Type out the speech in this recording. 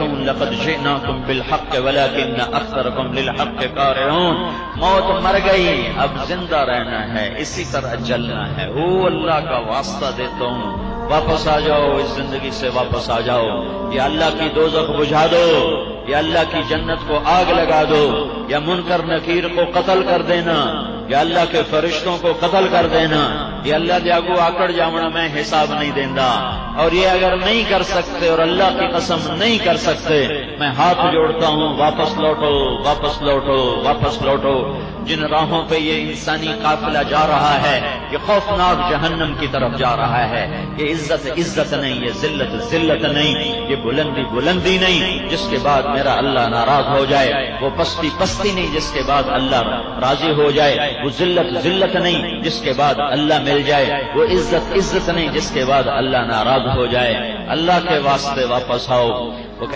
تنافسون لقد جئناکم بالحق ولکن اکثرکم للحق کارہون. موت مر گئی، اب زندہ رہنا ہے، اسی طرح جلنا ہے. او اللہ کا واسطہ دیتا ہوں، واپس آ جاؤ، اس زندگی سے واپس آ جاؤ. یا اللہ کی دوزخ بجھا دو، یا اللہ کی جنت کو آگ لگا دو، یا منکر نکیر کو قتل کر دینا، یا اللہ کے فرشتوں کو قتل کر دینا. یا اللہ دے آگو آکڑ جاونا میں حساب نہیں دیندا. اور یہ اگر نہیں کر سکتے اور اللہ کی قسم نہیں کر سکتے، میں ہاتھ جوڑتا ہوں، واپس لوٹو، واپس لوٹو، واپس لوٹو. جن راہوں پہ یہ انسانی قافلہ جا رہا ہے، یہ خوفناک جہنم کی طرف جا رہا ہے. یہ عزت عزت نہیں، یہ ذلت ذلت نہیں، یہ بلندی بلندی نہیں جس کے بعد میرا اللہ ناراض ہو جائے. وہ پستی پستی نہیں جس کے بعد اللہ راضی ہو جائے. وہ ذلت ذلت نہیں جس کے بعد اللہ مل جائے. وہ عزت عزت نہیں جس کے بعد اللہ ناراض ہو جائے. اللہ کے واسطے واپس آؤ.